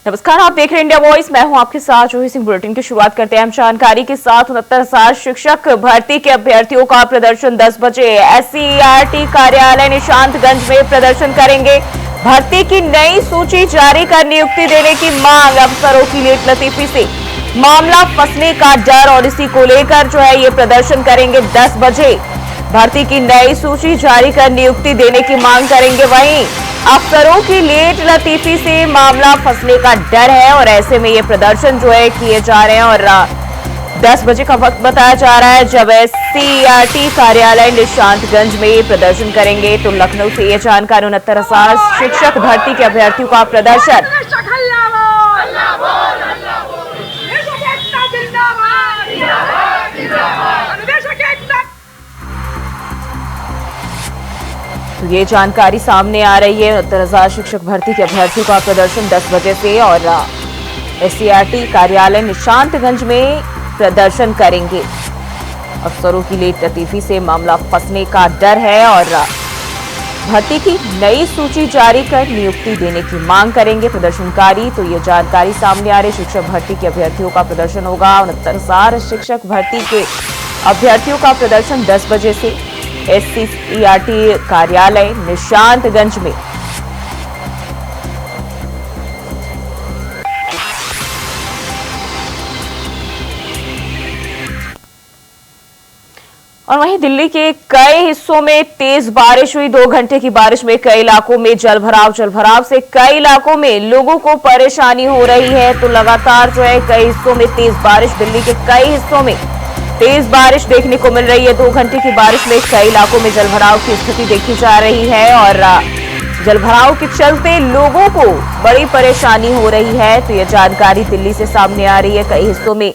नमस्कार, आप देख रहे हैं इंडिया वॉइस। मैं हूं आपके साथ जूही सिंह। बुलेटिन की शुरुआत करते हैं हम जानकारी के साथ। 69,000 शिक्षक भर्ती के अभ्यर्थियों का प्रदर्शन 10 बजे SCERT कार्यालय निशांतगंज में प्रदर्शन करेंगे। भर्ती की नई सूची जारी कर नियुक्ति देने की मांग। अफसरों की लेट लतीफी से मामला फंसने का डर और इसी को लेकर जो है ये प्रदर्शन करेंगे 10 बजे। भर्ती की नई सूची जारी कर नियुक्ति देने की मांग करेंगे। वहीं अफसरों की लेट लतीफी से मामला फंसने का डर है और ऐसे में ये प्रदर्शन जो है किए जा रहे हैं। और 10 बजे का वक्त बताया जा रहा है जब SCERT कार्यालय निशांतगंज में प्रदर्शन करेंगे। तो लखनऊ से ये जानकारी। 69,000 शिक्षक भर्ती के अभ्यर्थियों का प्रदर्शन। तो ये जानकारी सामने आ रही है। 69,000 शिक्षक भर्ती के अभ्यर्थियों का प्रदर्शन 10 बजे से और SCERT कार्यालय निशांतगंज में प्रदर्शन करेंगे। अफसरों की लेट लतीफी से मामला फंसने का डर है और भर्ती की नई सूची जारी कर नियुक्ति देने की मांग करेंगे प्रदर्शनकारी। तो ये जानकारी सामने आ रही। शिक्षक भर्ती के अभ्यर्थियों का प्रदर्शन होगा। 69,000 शिक्षक भर्ती के अभ्यर्थियों का प्रदर्शन 10 बजे से SCERT कार्यालय निशांतगंज में। और वहीं दिल्ली के कई हिस्सों में तेज बारिश हुई। 2 घंटे की बारिश में कई इलाकों में जलभराव से कई इलाकों में लोगों को परेशानी हो रही है। तो लगातार जो है कई हिस्सों में तेज बारिश, दिल्ली के कई हिस्सों में तेज बारिश देखने को मिल रही है। 2 घंटे की बारिश में कई इलाकों में जलभराव की स्थिति देखी जा रही है और जलभराव के चलते लोगों को बड़ी परेशानी हो रही है। तो यह जानकारी दिल्ली से सामने आ रही है। कई हिस्सों में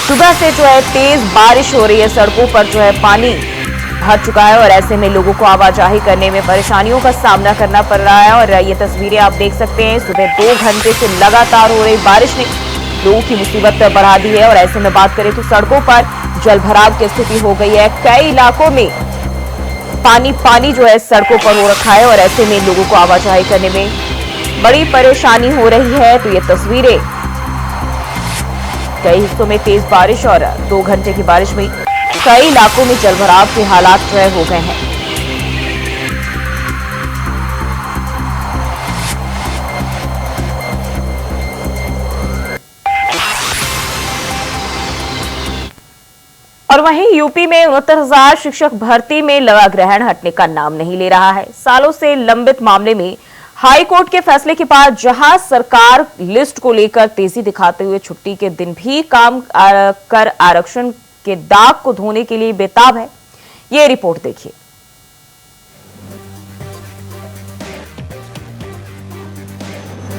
सुबह से जो है तेज बारिश हो रही है। सड़कों पर जो है पानी भर चुका है और ऐसे में लोगों को आवाजाही करने में परेशानियों का सामना करना पड़ रहा है। और ये तस्वीरें आप देख सकते हैं। सुबह 2 घंटे से लगातार हो रही बारिश ने लोगों की मुसीबत बढ़ा दी है और ऐसे में बात करें तो सड़कों पर जलभराव की स्थिति हो गई है। कई इलाकों में पानी जो है सड़कों पर हो रखा है और ऐसे में लोगों को आवाजाही करने में बड़ी परेशानी हो रही है। तो ये तस्वीरें कई हिस्सों में तेज बारिश और 2 घंटे की बारिश में कई इलाकों में जलभराव के हालात जो है हो गए हैं। और वहीं यूपी में 69,000 शिक्षक भर्ती में लगा ग्रहण हटने का नाम नहीं ले रहा है। सालों से लंबित मामले में हाई कोर्ट के फैसले के बाद जहां सरकार लिस्ट को लेकर तेजी दिखाते हुए छुट्टी के दिन भी काम कर आरक्षण के दाग को धोने के लिए बेताब है। ये रिपोर्ट देखिए।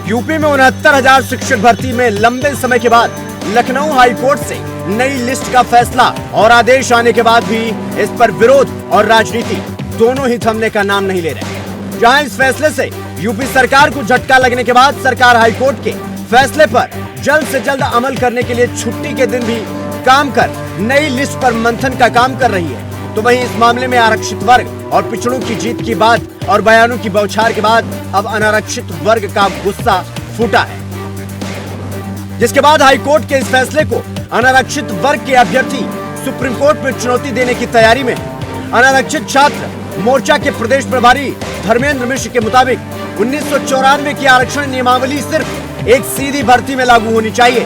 यूपी में 69,000 शिक्षक भर्ती में लंबे समय के बाद लखनऊ हाई कोर्ट से नई लिस्ट का फैसला और आदेश आने के बाद भी इस पर विरोध और राजनीति दोनों ही थमने का नाम नहीं ले रहे। जहां इस फैसले से यूपी सरकार को झटका लगने के बाद सरकार हाई कोर्ट के फैसले पर जल्द से जल्द अमल करने के लिए छुट्टी के दिन भी काम कर नई लिस्ट पर मंथन का काम कर रही है। तो वहीं इस मामले में आरक्षित वर्ग और पिछड़ों की जीत की बात और बयानों की बौछार के बाद अब अनारक्षित वर्ग का गुस्सा फूटा है, जिसके बाद हाई कोर्ट के इस फैसले को अनारक्षित वर्ग के अभ्यर्थी सुप्रीम कोर्ट में चुनौती देने की तैयारी में। अनारक्षित छात्र मोर्चा के प्रदेश प्रभारी धर्मेंद्र मिश्र के मुताबिक 1994 की आरक्षण नियमावली सिर्फ एक सीधी भर्ती में लागू होनी चाहिए।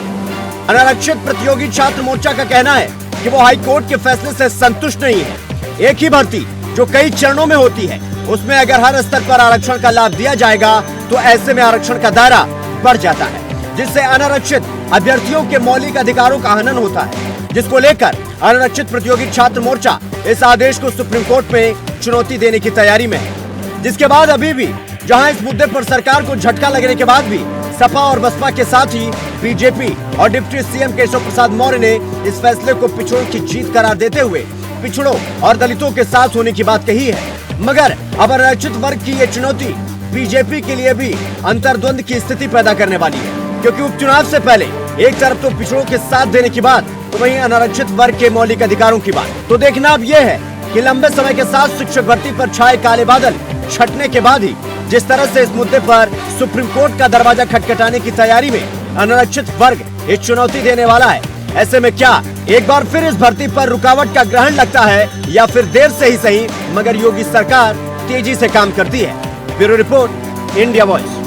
अनारक्षित प्रतियोगी छात्र मोर्चा का कहना है कि वो हाई कोर्ट के फैसले से संतुष्ट नहीं है। एक ही भर्ती जो कई चरणों में होती है, उसमें अगर हर स्तर पर आरक्षण का लाभ दिया जाएगा तो ऐसे में आरक्षण का दायरा बढ़ जाता है, जिससे अनारक्षित अभ्यर्थियों के मौलिक अधिकारों का हनन होता है, जिसको लेकर अनारक्षित प्रतियोगी छात्र मोर्चा इस आदेश को सुप्रीम कोर्ट में चुनौती देने की तैयारी में है। जिसके बाद अभी भी जहां इस मुद्दे पर सरकार को झटका लगने के बाद भी सपा और बसपा के साथ ही बीजेपी और डिप्टी सीएम केशव प्रसाद मौर्य ने इस फैसले को पिछड़ों की जीत करार देते हुए पिछड़ों और दलितों के साथ होने की बात कही है। मगर अब अनारक्षित वर्ग की ये चुनौती बीजेपी के लिए भी अंतर्द्वंद की स्थिति पैदा करने वाली है, क्योंकि उपचुनाव से पहले एक तरफ तो पिछड़ों के साथ देने की बात, तो वहीं अनारक्षित वर्ग के मौलिक अधिकारों की बात। तो देखना अब यह है कि लंबे समय के साथ शिक्षक भर्ती पर छाए काले बादल छटने के बाद ही जिस तरह से इस मुद्दे पर सुप्रीम कोर्ट का दरवाजा खटखटाने की तैयारी में अनुरक्षित वर्ग एक चुनौती देने वाला है, ऐसे में क्या एक बार फिर इस भर्ती पर रुकावट का ग्रहण लगता है या फिर देर से ही सही मगर योगी सरकार तेजी से काम करती है। Bureau report, India voice.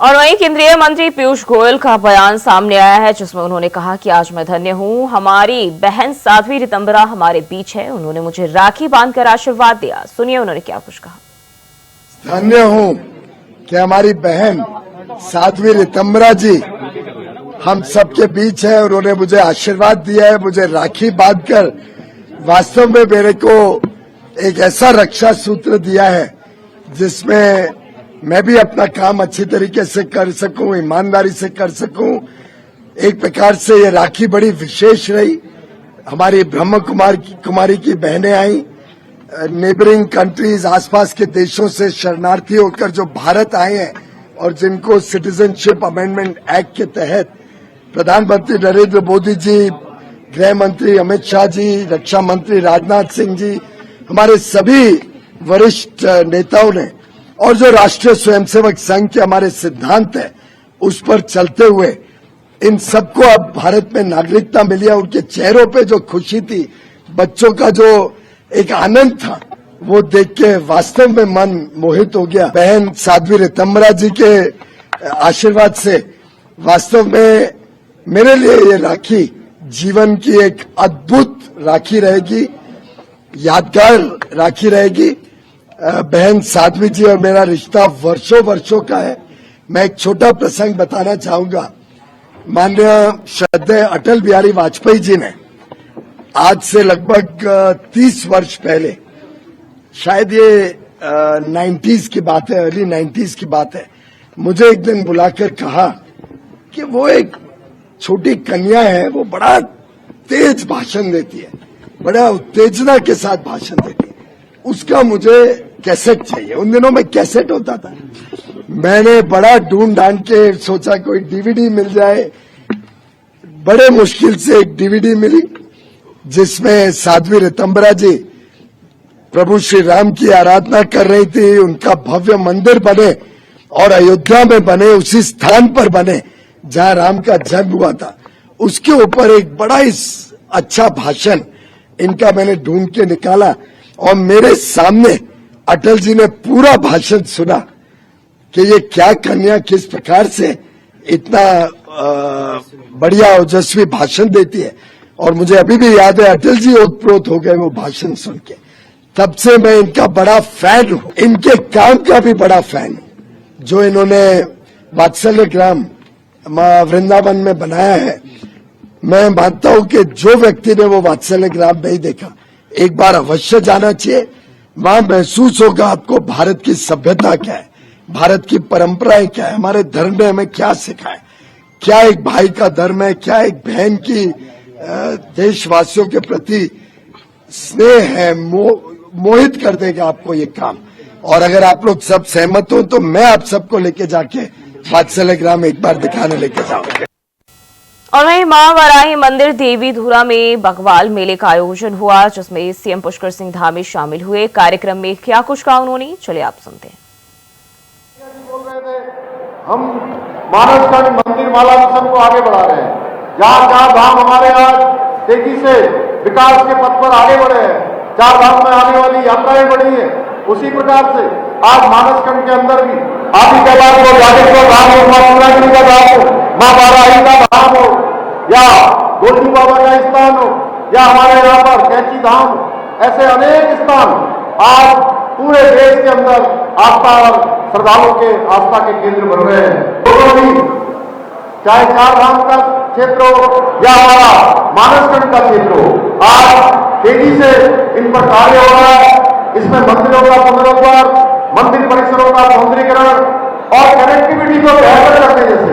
और वहीं केंद्रीय मंत्री पीयूष गोयल का बयान सामने आया है, जिसमें उन्होंने कहा कि आज मैं धन्य हूं, हमारी बहन साध्वी रितंबरा हमारे बीच है, उन्होंने मुझे राखी बांधकर आशीर्वाद दिया। सुनिए उन्होंने क्या कुछ कहा। धन्य हूं कि हमारी बहन साध्वी रितंबरा जी हम सबके बीच है, उन्होंने मुझे आशीर्वाद दिया है, मुझे राखी बांधकर वास्तव में मेरे को एक ऐसा रक्षा सूत्र दिया है जिसमें मैं भी अपना काम अच्छी तरीके से कर सकूं, ईमानदारी से कर सकूं। एक प्रकार से ये राखी बड़ी विशेष रही। हमारी ब्रह्म कुमारी की बहनें आई, नेबरिंग कंट्रीज, आसपास के देशों से शरणार्थी होकर जो भारत आए हैं और जिनको सिटीजनशिप अमेंडमेंट एक्ट के तहत प्रधानमंत्री नरेंद्र मोदी जी, गृह मंत्री अमित शाह जी, रक्षा मंत्री राजनाथ सिंह जी, हमारे सभी वरिष्ठ नेताओं ने और जो राष्ट्रीय स्वयंसेवक संघ के हमारे सिद्धांत है उस पर चलते हुए इन सबको अब भारत में नागरिकता मिली है। उनके चेहरों पे जो खुशी थी, बच्चों का जो एक आनंद था, वो देख के वास्तव में मन मोहित हो गया। बहन साध्वी रितंबरा जी के आशीर्वाद से वास्तव में मेरे लिए ये राखी जीवन की एक अद्भुत राखी रहेगी, यादगार राखी रहेगी। बहन साध्वी जी और मेरा रिश्ता वर्षों वर्षों का है। मैं एक छोटा प्रसंग बताना चाहूंगा। माननीय श्रद्धेय अटल बिहारी वाजपेयी जी ने आज से लगभग 30 वर्ष पहले, शायद ये 90s की बात है, अर्ली 90s की बात है, मुझे एक दिन बुलाकर कहा कि वो एक छोटी कन्या है, वो बड़ा तेज भाषण देती है, बड़ा उत्तेजना के साथ भाषण देती है, उसका मुझे कैसेट चाहिए। उन दिनों में कैसेट होता था। मैंने बड़ा ढूंढ ढांड के सोचा कोई डीवीडी मिल जाए। बड़े मुश्किल से एक डीवीडी मिली जिसमें साध्वी रितंबरा जी प्रभु श्री राम की आराधना कर रही थी। उनका भव्य मंदिर बने और अयोध्या में बने, उसी स्थान पर बने जहां राम का जन्म हुआ था। उसके ऊपर एक बड़ा ही अच्छा भाषण इनका मैंने ढूंढ के निकाला और मेरे सामने अटल जी ने पूरा भाषण सुना कि ये क्या कन्या किस प्रकार से इतना बढ़िया ओजस्वी भाषण देती है। और मुझे अभी भी याद है, अटल जी ओतप्रोत हो गए वो भाषण सुन के। तब से मैं इनका बड़ा फैन हूं, इनके काम का भी बड़ा फैन हूं। जो इन्होंने वात्सल्य ग्राम वृंदावन में बनाया है, मैं मानता हूं कि जो व्यक्ति ने वो वात्सल्य ग्राम नहीं देखा, एक बार अवश्य जाना चाहिए। वहां महसूस होगा आपको भारत की सभ्यता क्या है, भारत की परंपराएं क्या है, हमारे धर्म ने हमें क्या सिखाया, क्या एक भाई का धर्म है, क्या एक बहन की देशवासियों के प्रति स्नेह है। मोहित कर देगा आपको ये काम। और अगर आप लोग सब सहमत हो तो मैं आप सबको लेके जाके वात्सल्य ग्राम एक बार दिखाने लेके जाऊंगा। और वहीं मां वाराही मंदिर देवी धुरा में बकवाल मेले का आयोजन हुआ, जिसमें सीएम पुष्कर सिंह धामी शामिल हुए। कार्यक्रम में क्या कुछ कहा उन्होंने, चलिए आप सुनते हैं। हम मानसखंड मंदिर माला मिशन को आगे बढ़ा रहे हैं। जहाँ जहाँ धाम हमारे आज तेजी से विकास के पथ पर आगे बढ़े हैं, 4 धाम में आने वाली यात्राएं बढ़ी है, उसी प्रकार से आज मानसखंड के अंदर भी आदि कैलाश हो, जागेश्वर धाम हो, मां पूर्णागिरी का धाम हो, मां वाराही का धाम हो, या गोलू बाबा का स्थान हो, या हमारे यहाँ पर कैची धाम, ऐसे अनेक स्थान आज पूरे देश के अंदर आस्था और श्रद्धालुओं के आस्था के केंद्र बन रहे हैं। दोनों भी, चाहे 4 धाम का क्षेत्र हो या हमारा मानसखंड का क्षेत्र हो, आज तेजी से इन पर कार्य हो रहा है। इसमें मंदिरों का पुनरुद्धार, मंदिर परिसरों का सौंदर्यीकरण और कनेक्टिविटी को बेहतर करने जैसे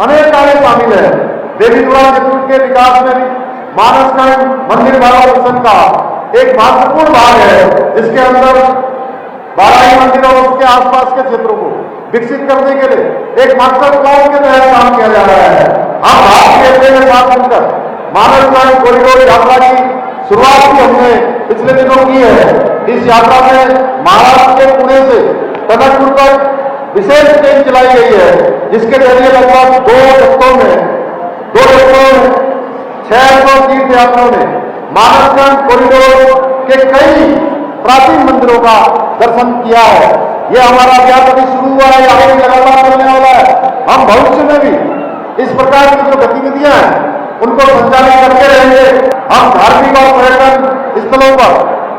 अनेक कार्य शामिल है। देवी धुरा क्षेत्र के विकास में भी मानसखंड मंदिर माला मिशन का एक महत्वपूर्ण भाग है, जिसके अंदर वाराही मंदिर और उसके आसपास के क्षेत्रों को विकसित करने के लिए एक मास्टर प्लान के तहत काम किया जा रहा है। हम भारत के साथ मिलकर मानस क्रांति कॉरिडोर यात्रा की शुरुआत भी हमने पिछले दिनों की है। इस यात्रा में महाराष्ट्र के पुणे से टनकपुर तक विशेष ट्रेन चलाई गई है, जिसके जरिए लगभग 2 रस्तों में 600 तीर्थयात्रियों ने मानसगंज कॉरिडोर के कई प्राचीन मंदिरों का दर्शन किया है। यह हमारा अभ्यास अभी शुरू हुआ है, आगे भी लगातार चलने वाला है। हम भविष्य में भी इस प्रकार की जो गतिविधियां हैं उनको संचालित करते रहेंगे। हम धार्मिक और पर्यटन स्थलों पर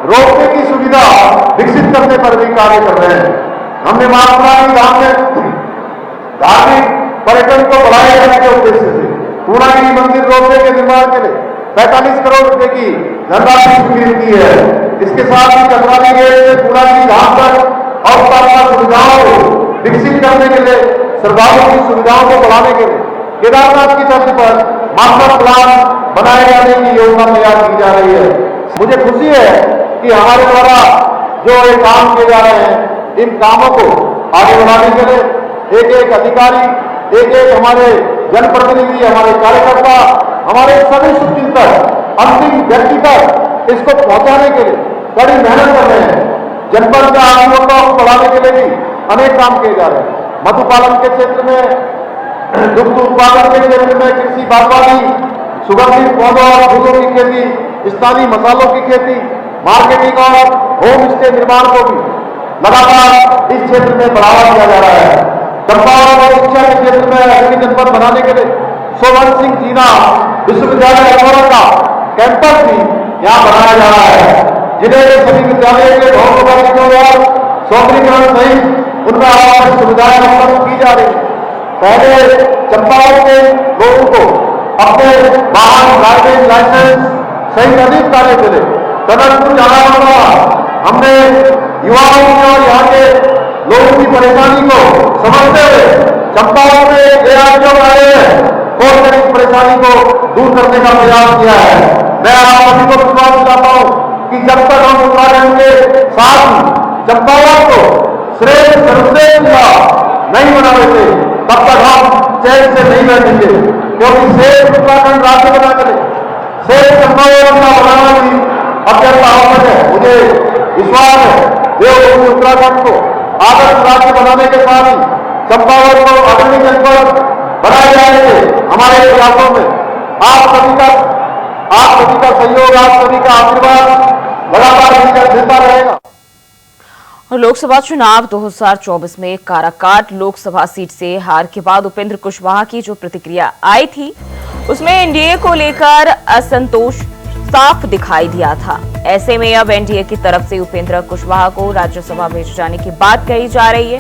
रोपवे की सुविधा विकसित करने पर भी कार्य कर रहे हैं। हमने महात्मा धाम में धार्मिक पर्यटन को बढ़ाए जाने के उद्देश्य से पूर्णागिरि मंदिर रोपवे के निर्माण के लिए 45 करोड़ रुपए की धनराशि स्वीकृत की है। इसके साथ ही चंद्रानी गेट से पूर्णागिरि धाम तक और सुविधाओं को विकसित करने के लिए, श्रद्धालुओं की सुविधाओं को बढ़ाने के लिए केदारनाथ की धरती पर मास्टर प्लान बनाए जाने की योजना तैयार की जा रही है। मुझे खुशी है कि हमारे द्वारा जो ये काम किए जा रहे हैं, इन कामों को आगे बढ़ाने के लिए एक एक अधिकारी, एक एक हमारे जनप्रतिनिधि, हमारे कार्यकर्ता, हमारे सभी शुभचिंतक अंतिम व्यक्ति तक इसको पहुंचाने के लिए कड़ी मेहनत कर रहे हैं। जनपद के आजीविका को बढ़ाने के लिए भी अनेक काम किए जा रहे हैं। मधुपालन के क्षेत्र में, दुग्ध उत्पादन के क्षेत्र में, कृषि बागवानी, सुगंधित पौधों और फूलों की खेती, स्थानीय मसालों की खेती, मार्केटिंग और होम स्टे निर्माण को भी लगातार इस क्षेत्र में बढ़ावा दिया जा रहा है। चंपावत और शिक्षा के क्षेत्र में अग्रणी जनपद बनाने के लिए सोवन सिंह जीना विश्वविद्यालय अल्मोड़ा का कैंपस भी यहाँ बनाया जा रहा है। जिले के सभी विद्यालयों के भवन और सौंदर्यीकरण सहित उनमें आवश्यक सुविधाएं उपलब्ध की जा रही है। पहले चंपावत के लोगों को अपने वाहन ड्राइविंग लाइसेंस सहित अधिक कार्य के लिए टनकपुर जाना पड़ता। हमने युवाओं की और यहाँ के लोगों की परेशानी को समझते हुए चंपावत में एआरटीओ आए हैं और इस परेशानी को दूर करने का प्रयास किया है। मैं आप सभी को विश्वास दिलाता हूँ कि जब तक हम उत्तराखंड के साथ चंपावत को श्रेष्ठ सर्वश्रेष्ठ नहीं बना देते, तब तक हम चैन से नहीं बैठेंगे, क्योंकि श्रेष्ठ उत्तराखंड राज्य बना करे श्रेष्ठ चंपावत का बनाना भी अत्यंत आवश्यक है। मुझे विश्वास है देवभूमि उत्तराखंड को आदर्श राज्य बनाने के साथ ही चंपावत को अग्रणी जनपद बनाए जाएंगे। हमारे प्रयासों में आप सभी का सहयोग, आप सभी का आशीर्वाद लगातार मिलता रहेगा। और लोकसभा चुनाव 2024 में काराकाट लोकसभा सीट से हार के बाद उपेंद्र कुशवाहा की जो प्रतिक्रिया आई थी, उसमें एनडीए को लेकर असंतोष साफ दिखाई दिया था। ऐसे में अब एनडीए की तरफ से उपेंद्र कुशवाहा को राज्यसभा भेजे जाने की बात कही जा रही है।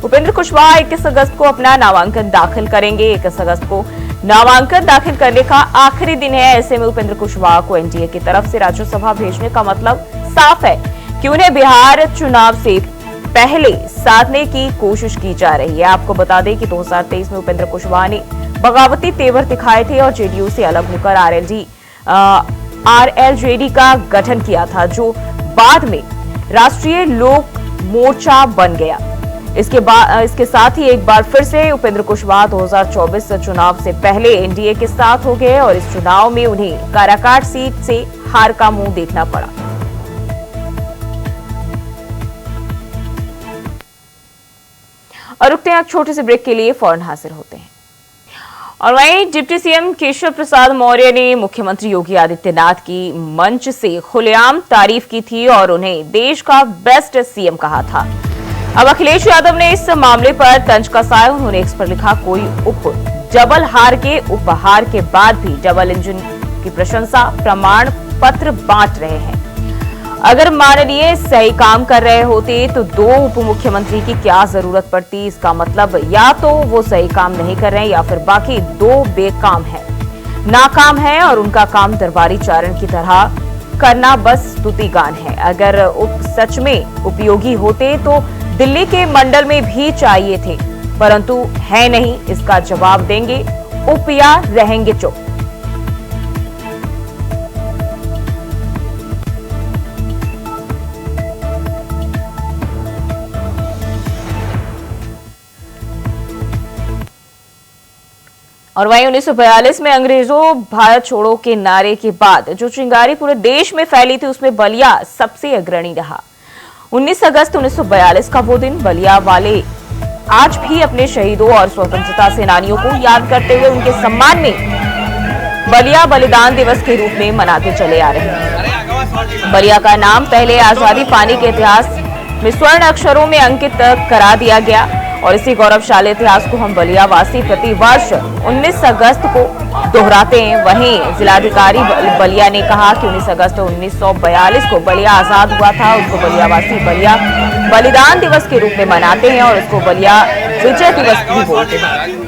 उपेंद्र कुशवाहा 21 अगस्त को अपना नामांकन दाखिल करेंगे। 21 अगस्त को नामांकन दाखिल करने का आखिरी दिन है। ऐसे में उपेंद्र कुशवाहा को एनडीए की तरफ से राज्यसभा भेजने का मतलब साफ है कि उन्हें बिहार चुनाव से पहले साधने की कोशिश की जा रही है। आपको बता दें कि 2023 में उपेंद्र कुशवाहा ने बगावती तेवर दिखाए थे और जेडीयू से अलग होकर आरएलजेडी का गठन किया था, जो बाद में राष्ट्रीय लोक मोर्चा बन गया। इसके साथ ही एक बार फिर से उपेंद्र कुशवाहा 2024 चुनाव से पहले एनडीए के साथ हो गए और इस चुनाव में उन्हें काराकाट सीट से हार का मुंह देखना पड़ा। और रुकते हैं एक छोटे से ब्रेक के लिए, फौरन हाजिर होते हैं। और वहीं डिप्टी सीएम केशव प्रसाद मौर्य ने मुख्यमंत्री योगी आदित्यनाथ की मंच से खुलेआम तारीफ की थी और उन्हें देश का बेस्ट सीएम कहा था। अब अखिलेश यादव ने इस मामले पर तंज कसाया। उन्होंने इस पर लिखा, कोई डबल हार के उपहार के बाद भी डबल इंजन की प्रशंसा प्रमाण पत्र बांट रहे हैं। अगर माननीय सही काम कर रहे होते तो 2 उप मुख्यमंत्री की क्या जरूरत पड़ती। इसका मतलब या तो वो सही काम नहीं कर रहे हैं या फिर बाकी 2 बेकाम है, नाकाम है और उनका काम दरबारी चारण की तरह करना बस स्तुति गान है। अगर उप सच में उपयोगी होते तो दिल्ली के मंडल में भी चाहिए थे, परंतु है नहीं। इसका जवाब देंगे उप या रहेंगे चुप। और वहीं 1942 में अंग्रेजों भारत छोड़ो के नारे के बाद जो चिंगारी पूरे देश में फैली थी, उसमें बलिया सबसे अग्रणी रहा। 19 अगस्त 1942 का वो दिन बलिया वाले आज भी अपने शहीदों और स्वतंत्रता सेनानियों को याद करते हुए उनके सम्मान में बलिया बलिदान दिवस के रूप में मनाते चले आ रहे हैं। बलिया का नाम पहले आजादी पाने के इतिहास में स्वर्ण अक्षरों में अंकित करा दिया गया और इसी गौरवशाली इतिहास को हम बलियावासी प्रतिवर्ष 19 अगस्त को दोहराते हैं। वहीं जिलाधिकारी बलिया ने कहा कि 19 अगस्त 1942 को बलिया आजाद हुआ था, उसको बलियावासी बलिया बलिदान दिवस के रूप में मनाते हैं और उसको बलिया विजय दिवस भी बोलते हैं।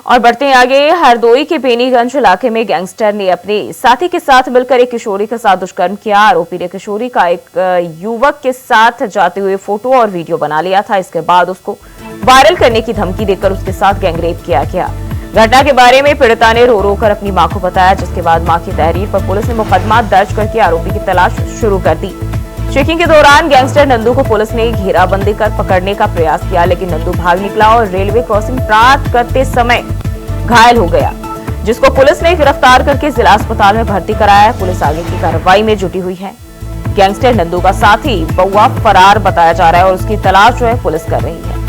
और बढ़ते हैं आगे। हरदोई के बेनीगंज इलाके में गैंगस्टर ने अपने साथी के साथ मिलकर एक किशोरी के साथ दुष्कर्म किया। आरोपी ने किशोरी का एक युवक के साथ जाते हुए फोटो और वीडियो बना लिया था। इसके बाद उसको वायरल करने की धमकी देकर उसके साथ गैंगरेप किया गया। घटना के बारे में पीड़िता ने रो रो कर अपनी मां को बताया, जिसके बाद मां की तहरीर पर पुलिस ने मुकदमा दर्ज करके आरोपी की तलाश शुरू कर दी। चेकिंग के दौरान गैंगस्टर नंदू को पुलिस ने घेराबंदी कर पकड़ने का प्रयास किया, लेकिन नंदू भाग निकला और रेलवे क्रॉसिंग पार करते समय घायल हो गया, जिसको पुलिस ने गिरफ्तार करके जिला अस्पताल में भर्ती कराया है। पुलिस आगे की कार्रवाई में जुटी हुई है। गैंगस्टर नंदू का साथी बउआ फरार बताया जा रहा है और उसकी तलाश जो है पुलिस कर रही है।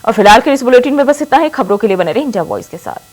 और फिलहाल के इस बुलेटिन में बस इतना ही। खबरों के लिए बने रहे इंडिया वॉइस के साथ।